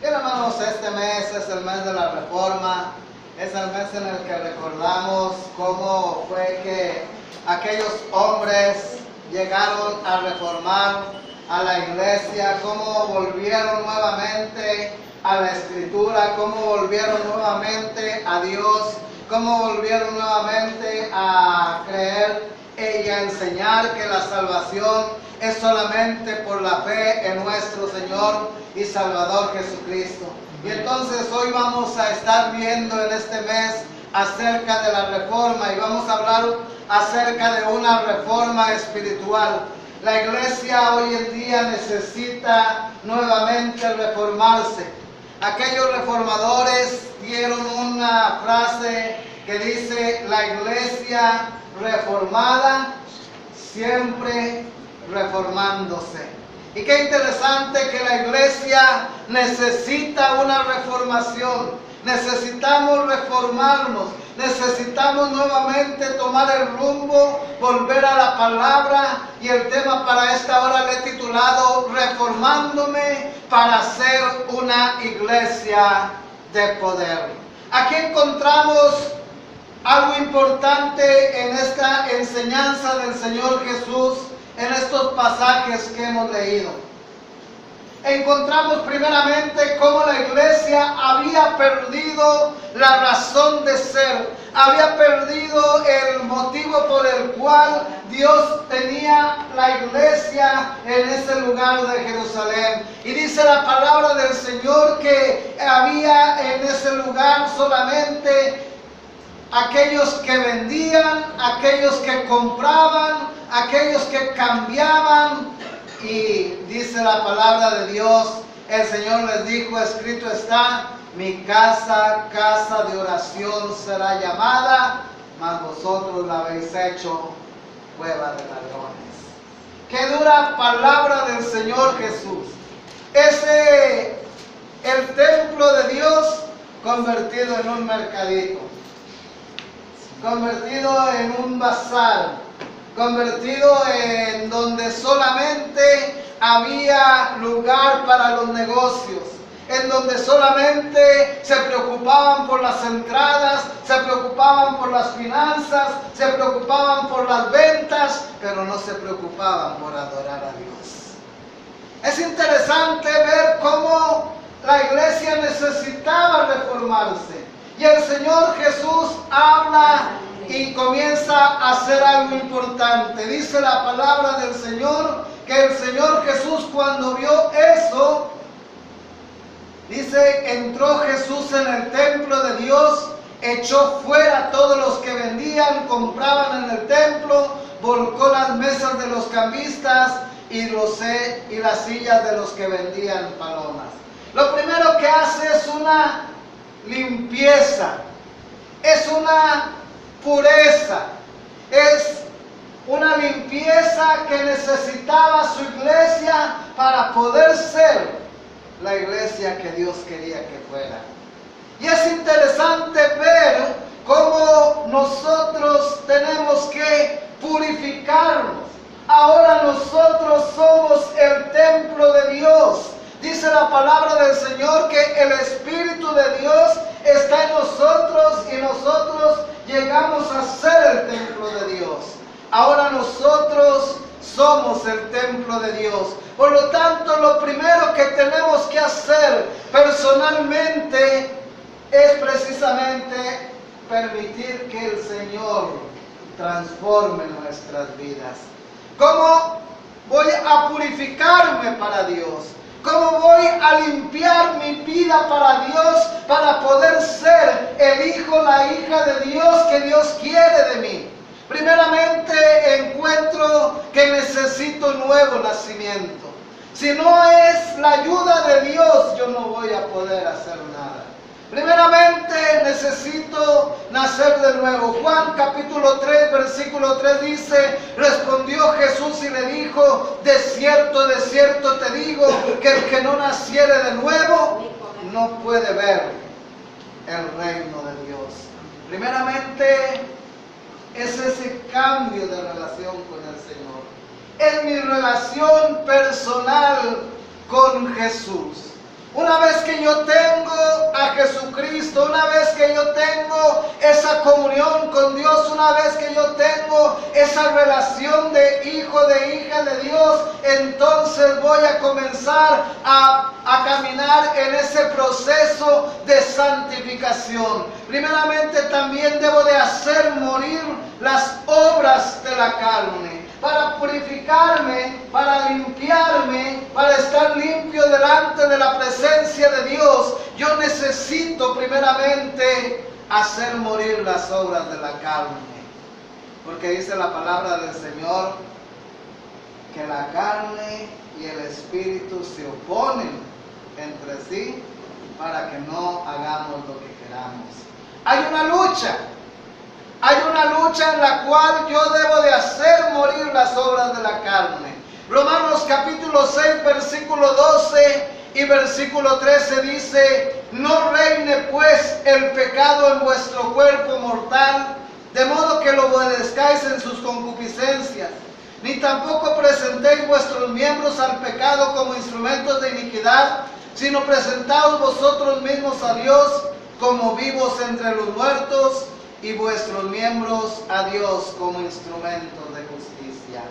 Bien, hermanos, este mes es el mes de la Reforma. Es el mes en el que recordamos cómo fue que aquellos hombres llegaron a reformar a la iglesia, cómo volvieron nuevamente a la Escritura, cómo volvieron nuevamente a Dios, cómo volvieron nuevamente a creer y a enseñar que la salvación es solamente por la fe en nuestro Señor y Salvador Jesucristo. Y entonces hoy vamos a estar viendo en este mes acerca de la reforma y vamos a hablar acerca de una reforma espiritual. La iglesia hoy en día necesita nuevamente reformarse. Aquellos reformadores dieron una frase que dice: la iglesia reformada siempre reformándose. Y qué interesante que la iglesia necesita una reformación. Necesitamos reformarnos, necesitamos nuevamente tomar el rumbo, volver a la palabra, y el tema para esta hora le he titulado Reformándome para ser una iglesia de poder. Aquí encontramos algo importante en esta enseñanza del Señor Jesús, en estos pasajes que hemos leído. Encontramos primeramente cómo la iglesia había perdido la razón de ser, había perdido el motivo por el cual Dios tenía la iglesia en ese lugar de Jerusalén. Y dice la palabra del Señor que había en ese lugar solamente aquellos que vendían, aquellos que compraban, aquellos que cambiaban. Y dice la palabra de Dios, el Señor les dijo: escrito está, mi casa, casa de oración será llamada, mas vosotros la habéis hecho cueva de ladrones. Qué dura palabra del Señor Jesús. El templo de Dios convertido en un mercadito, convertido en un bazar, convertido en donde solamente había lugar para los negocios, en donde solamente se preocupaban por las entradas, se preocupaban por las finanzas, se preocupaban por las ventas, pero no se preocupaban por adorar a Dios. Es interesante ver cómo la iglesia necesitaba reformarse, y el Señor Jesús habla y comienza a hacer algo importante. Dice la palabra del Señor que el Señor Jesús, cuando vio eso, dice: entró Jesús en el templo de Dios, echó fuera a todos los que vendían, compraban en el templo, volcó las mesas de los cambistas y las sillas de los que vendían palomas. Lo primero que hace es una limpieza, es una pureza, es una limpieza que necesitaba su iglesia para poder ser la iglesia que Dios quería que fuera. Y es interesante ver cómo nosotros tenemos que purificarnos. Ahora nosotros somos el templo de Dios. Dice la palabra del Señor que el Espíritu de Dios está en nosotros y nosotros llegamos a ser el templo de Dios. Ahora nosotros somos el templo de Dios. Por lo tanto, lo primero que tenemos que hacer personalmente es precisamente permitir que el Señor transforme nuestras vidas. ¿Cómo voy a purificarme para Dios? ¿Cómo voy a limpiar mi vida para Dios, para poder ser el hijo, la hija de Dios que Dios quiere de mí? Primeramente encuentro que necesito nuevo nacimiento. Si no es la ayuda de Dios, yo no voy a poder hacer nada. Primeramente necesito nacer de nuevo. Juan capítulo 3, versículo 3 dice: respondió Jesús y le dijo: de cierto te digo, que el que no naciere de nuevo no puede ver el reino de Dios. Primeramente es ese cambio de relación con el Señor. Es mi relación personal con Jesús. Una vez que yo tengo a Jesucristo, una vez que yo tengo esa comunión con Dios, una vez que yo tengo esa relación de hijo, de hija de Dios, entonces voy a comenzar a caminar en ese proceso de santificación. Primeramente también debo de hacer morir las obras de la carne. Para purificarme, para limpiarme, para estar limpio delante de la presencia de Dios, yo necesito primeramente hacer morir las obras de la carne. Porque dice la palabra del Señor que la carne y el espíritu se oponen entre sí para que no hagamos lo que queramos. Hay una lucha. Hay una lucha en la cual yo debo de hacer morir las obras de la carne. Romanos capítulo 6, versículo 12 y versículo 13 dice: no reine pues el pecado en vuestro cuerpo mortal, de modo que lo obedezcáis en sus concupiscencias, ni tampoco presentéis vuestros miembros al pecado como instrumentos de iniquidad, sino presentaos vosotros mismos a Dios como vivos entre los muertos, y vuestros miembros a Dios como instrumentos de justicia.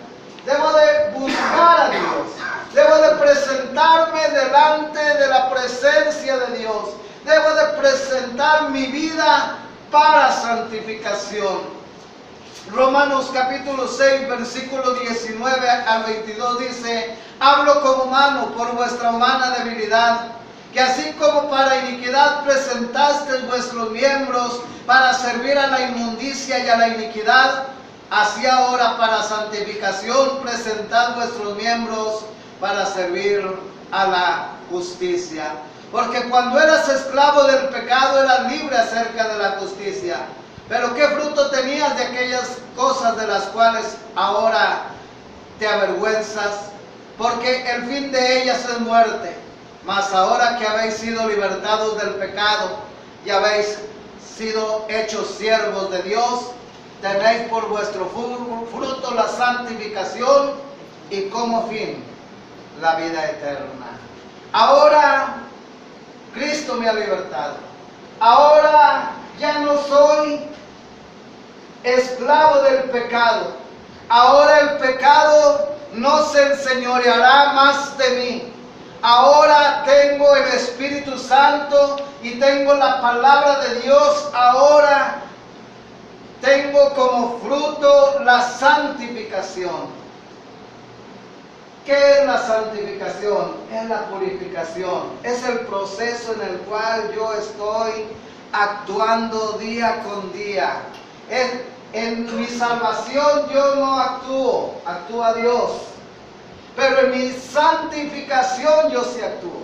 Debo de buscar a Dios. Debo de presentarme delante de la presencia de Dios. Debo de presentar mi vida para santificación. Romanos capítulo 6, versículo 19 al 22 dice: hablo como humano por vuestra humana debilidad, que así como para iniquidad presentasteis vuestros miembros para servir a la inmundicia y a la iniquidad, así ahora para santificación presentad vuestros miembros para servir a la justicia. Porque cuando eras esclavo del pecado eras libre acerca de la justicia. Pero ¿qué fruto tenías de aquellas cosas de las cuales ahora te avergüenzas? Porque el fin de ellas es muerte. Mas ahora que habéis sido libertados del pecado y habéis sido hechos siervos de Dios, tenéis por vuestro fruto la santificación y como fin la vida eterna. Ahora Cristo me ha libertado. Ahora ya no soy esclavo del pecado. Ahora el pecado no se enseñoreará más de mí. Ahora tengo el Espíritu Santo y tengo la palabra de Dios. Ahora tengo como fruto la santificación. ¿Qué es la santificación? Es la purificación. Es el proceso en el cual yo estoy actuando día con día. En mi salvación yo no actúo, actúa Dios. Pero en mi santificación yo sí actúo.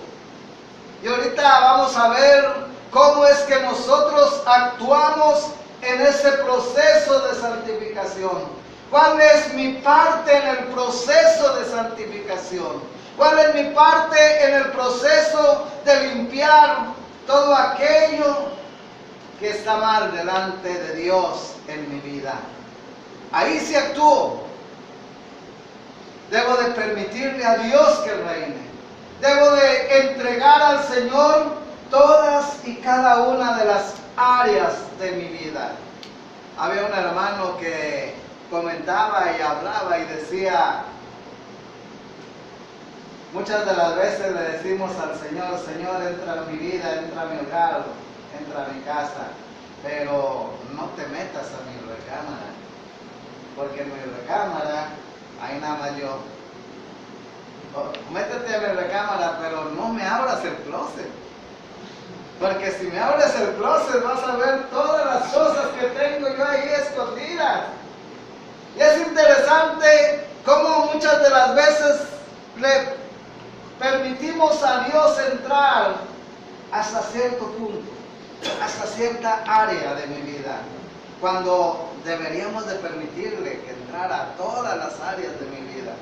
Y ahorita vamos a ver cómo es que nosotros actuamos en ese proceso de santificación. ¿Cuál es mi parte en el proceso de santificación? ¿Cuál es mi parte en el proceso de limpiar todo aquello que está mal delante de Dios en mi vida? Ahí sí actúo. Debo de permitirle a Dios que reine. Debo de entregar al Señor todas y cada una de las áreas de mi vida. Había un hermano que comentaba y hablaba y decía: muchas de las veces le decimos al Señor: Señor, entra en mi vida, entra a mi hogar, entra a mi casa, pero no te metas a mi recámara, porque en mi recámara ahí nada más yo. Métete a mi recámara, pero no me abras el closet. Porque si me abres el closet vas a ver todas las cosas que tengo yo ahí escondidas. Y es interesante cómo muchas de las veces le permitimos a Dios entrar hasta cierto punto, hasta cierta área de mi vida, cuando deberíamos de permitirle que entrara a todas las áreas de mi vida.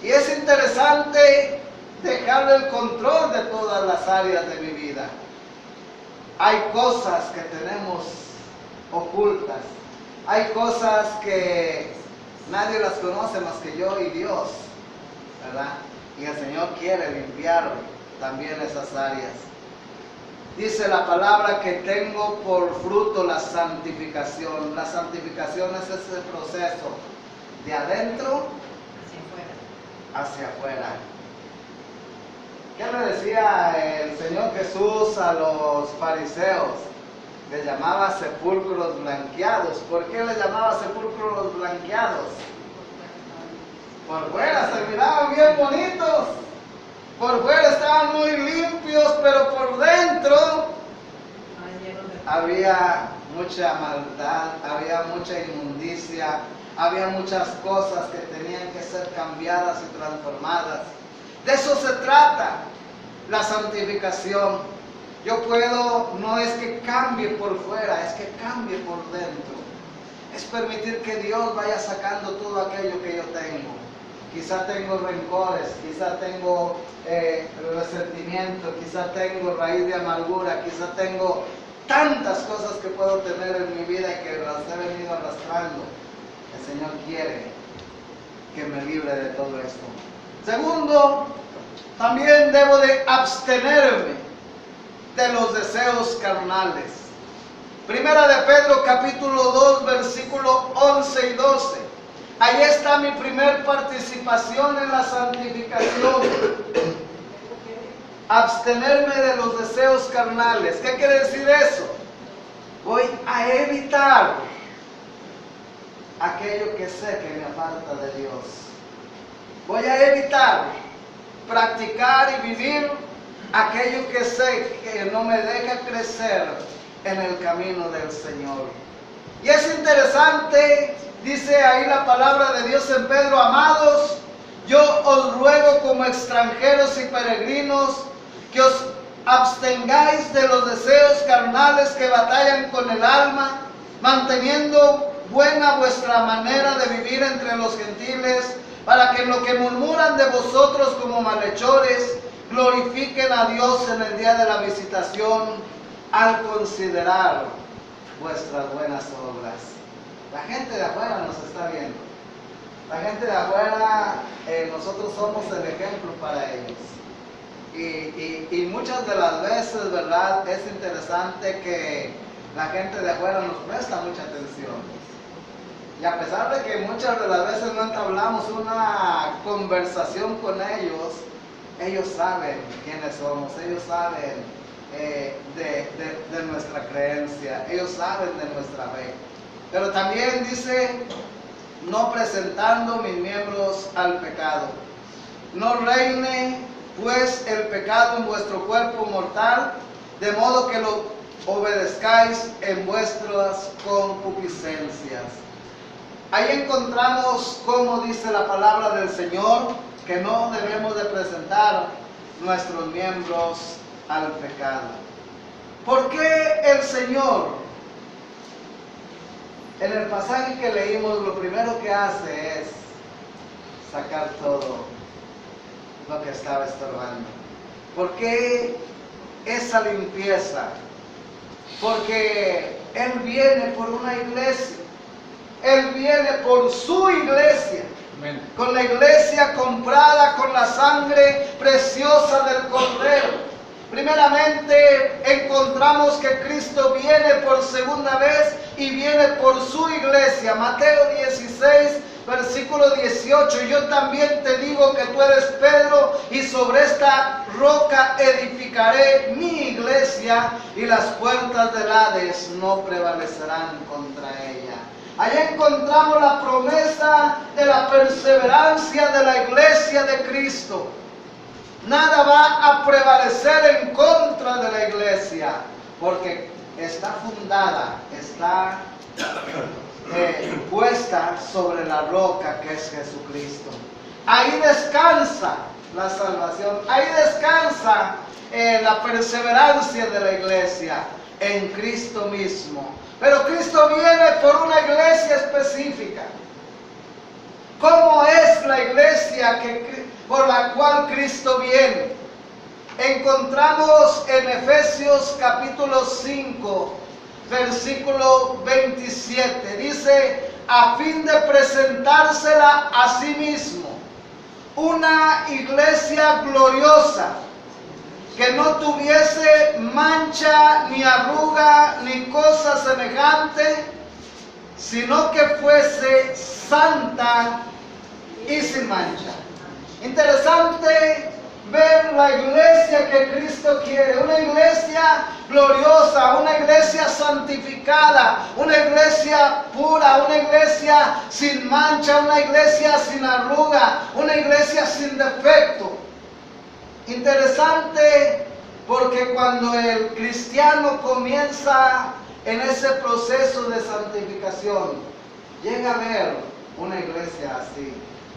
Y es interesante dejarle el control de todas las áreas de mi vida. Hay cosas que tenemos ocultas. Hay cosas que nadie las conoce más que yo y Dios, ¿verdad? Y el Señor quiere limpiar también esas áreas. Dice la palabra que tengo por fruto la santificación. La santificación es ese proceso de adentro hacia afuera. ¿Qué le decía el Señor Jesús a los fariseos? Les llamaba sepulcros blanqueados. ¿Por qué les llamaba sepulcros blanqueados? Por fuera se miraban bien bonitos. Por fuera estaban muy limpios, pero por dentro había mucha maldad, había mucha inmundicia, había muchas cosas que tenían que ser cambiadas y transformadas. De eso se trata la santificación. Yo puedo, no es que cambie por fuera, es que cambie por dentro. Es permitir que Dios vaya sacando todo aquello que yo tengo. Quizá tengo rencores, quizá tengo resentimiento, quizá tengo raíz de amargura, quizá tengo tantas cosas que puedo tener en mi vida y que las he venido arrastrando. El Señor quiere que me libre de todo esto. Segundo, también debo de abstenerme de los deseos carnales. Primera de Pedro capítulo 2 versículo 11 y 12. Ahí está mi primer participación en la santificación. Abstenerme de los deseos carnales. ¿Qué quiere decir eso? Voy a evitar aquello que sé que me aparta de Dios. Voy a evitar practicar y vivir aquello que sé que no me deja crecer en el camino del Señor. Y es interesante, dice ahí la palabra de Dios en Pedro: amados, yo os ruego como extranjeros y peregrinos que os abstengáis de los deseos carnales que batallan con el alma, manteniendo buena vuestra manera de vivir entre los gentiles, para que en lo que murmuran de vosotros como malhechores, glorifiquen a Dios en el día de la visitación, al considerar vuestras buenas obras. La gente de afuera nos está viendo. La gente de afuera, nosotros somos el ejemplo para ellos. Y muchas de las veces, ¿verdad? Es interesante que la gente de afuera nos presta mucha atención. Y a pesar de que muchas de las veces no entablamos una conversación con ellos, ellos saben quiénes somos, ellos saben de nuestra creencia, ellos saben de nuestra fe. Pero también dice: no presentando mis miembros al pecado. No reine pues el pecado en vuestro cuerpo mortal, de modo que lo obedezcáis en vuestras concupiscencias. Ahí encontramos cómo dice la palabra del Señor que no debemos de presentar nuestros miembros al pecado. ¿Por qué el Señor, en el pasaje que leímos, lo primero que hace es sacar todo lo que estaba estorbando? ¿Por qué esa limpieza? Porque Él viene por una iglesia. Él viene por su iglesia. Amén. Con la iglesia comprada con la sangre preciosa del Cordero. Primeramente encontramos que Cristo viene por segunda vez y viene por su iglesia. Mateo 16 versículo 18: yo también te digo que tú eres Pedro, y sobre esta roca edificaré mi iglesia, y las puertas del Hades no prevalecerán contra ella. Allá encontramos la promesa de la perseverancia de la iglesia de Cristo. Nada va a prevalecer en contra de la iglesia, porque está fundada, está puesta sobre la roca que es Jesucristo. Ahí descansa la salvación, ahí descansa la perseverancia de la iglesia, en Cristo mismo. Pero Cristo viene por una iglesia específica. ¿Cómo es la iglesia por la cual Cristo viene? Encontramos en Efesios capítulo 5, versículo 27. Dice: a fin de presentársela a sí mismo una iglesia gloriosa, que no tuviese mancha, ni arruga, ni cosa semejante, sino que fuese santa y sin mancha. Interesante ver la iglesia que Cristo quiere, una iglesia gloriosa, una iglesia santificada, una iglesia pura, una iglesia sin mancha, una iglesia sin arruga, una iglesia sin defecto. Interesante porque cuando el cristiano comienza en ese proceso de santificación, llega a ver una iglesia así,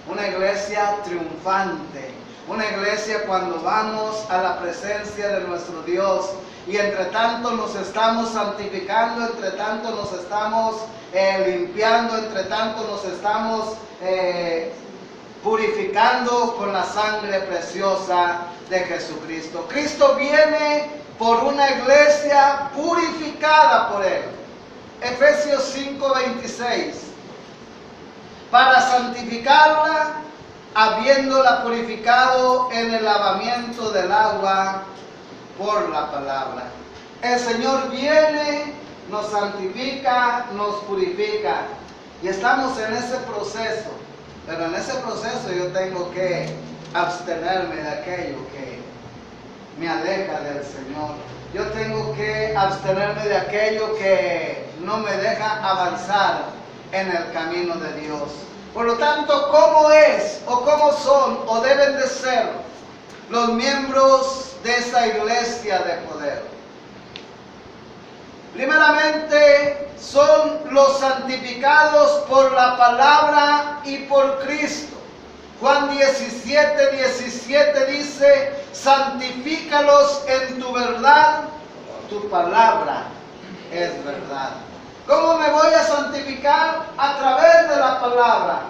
una iglesia triunfante, una iglesia cuando vamos a la presencia de nuestro Dios y entre tanto nos estamos santificando, entre tanto nos estamos limpiando, entre tanto nos estamos purificando con la sangre preciosa de Jesucristo. Cristo viene por una iglesia purificada por Él. Efesios 5:26. Para santificarla, habiéndola purificado en el lavamiento del agua por la palabra. El Señor viene, nos santifica, nos purifica. Y estamos en ese proceso. Pero en ese proceso yo tengo que abstenerme de aquello que me aleja del Señor. Yo tengo que abstenerme de aquello que no me deja avanzar en el camino de Dios. Por lo tanto, ¿cómo es o cómo son o deben de ser los miembros de esa iglesia de poder? Primeramente, son los santificados por la palabra y por Cristo. Juan 17:17 dice: santifícalos en tu verdad, tu palabra es verdad. ¿Cómo me voy a santificar? A través de la palabra.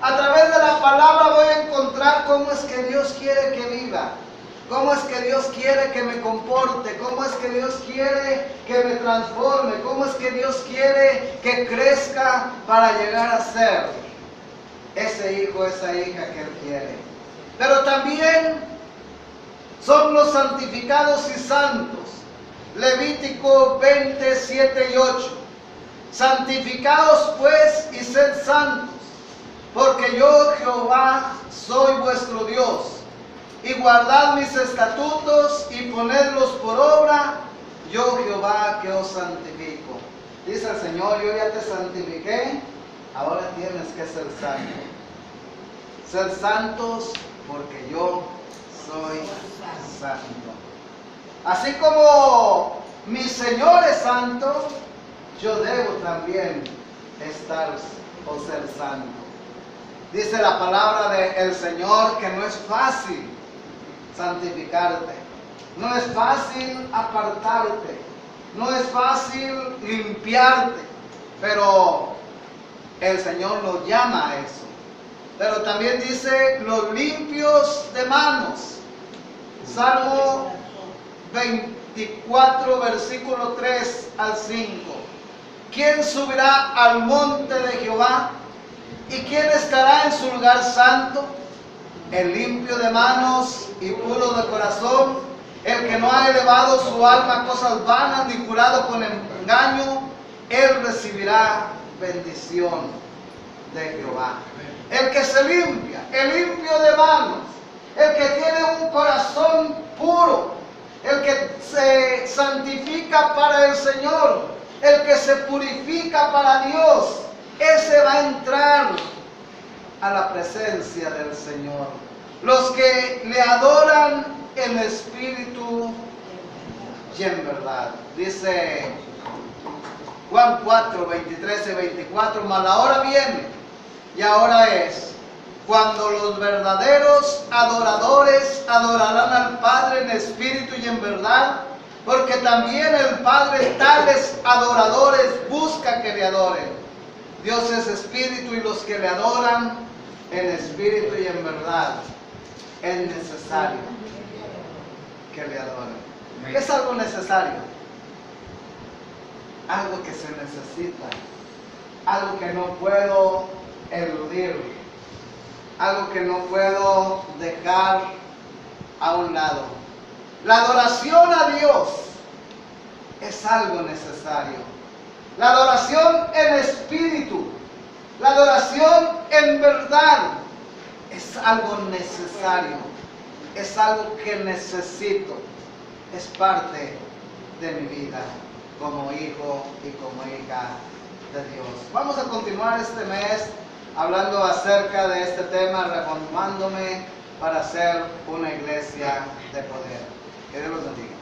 A través de la palabra voy a encontrar cómo es que Dios quiere que viva. Cómo es que Dios quiere que me comporte. Cómo es que Dios quiere que me transforme. Cómo es que Dios quiere que crezca para llegar a ser ese hijo, esa hija que Él quiere. Pero también son los santificados y santos. Levítico 20:7-8. Santificaos pues y sed santos, porque yo Jehová soy vuestro Dios. Y guardad mis estatutos y ponedlos por obra, yo Jehová que os santifico. Dice el Señor: yo ya te santifiqué, ahora tienes que ser santo. Ser santos porque yo soy santo. Así como mi Señor es santo, yo debo también estar o ser santo. Dice la palabra del Señor que no es fácil santificarte, no es fácil apartarte, no es fácil limpiarte, pero el Señor nos llama a eso. Pero también dice los limpios de manos. Salmo 24, versículo 3-5. ¿Quién subirá al monte de Jehová? ¿Y quién estará en su lugar santo? El limpio de manos y puro de corazón, el que no ha elevado su alma a cosas vanas ni jurado con engaño, él recibirá bendición de Jehová. El que se limpia, el limpio de manos, el que tiene un corazón puro, el que se santifica para el Señor, el que se purifica para Dios, ese va a entrar a la presencia del Señor. Los que le adoran en espíritu y en verdad. Dice Juan 4, 23-24, mas la hora viene y ahora es, cuando los verdaderos adoradores adorarán al Padre en espíritu y en verdad, porque también el Padre tales adoradores busca que le adoren. Dios es espíritu y los que le adoran en espíritu y en verdad es necesario que le adoren. ¿Qué es algo necesario? Algo que se necesita, algo que no puedo eludir, algo que no puedo dejar a un lado. La adoración a Dios es algo necesario. La adoración en espíritu, la adoración en verdad es algo necesario. Es algo que necesito. Es parte de mi vida como hijo y como hija de Dios. Vamos a continuar este mes hablando acerca de este tema, reformándome para ser una iglesia de poder. Que Dios los bendiga.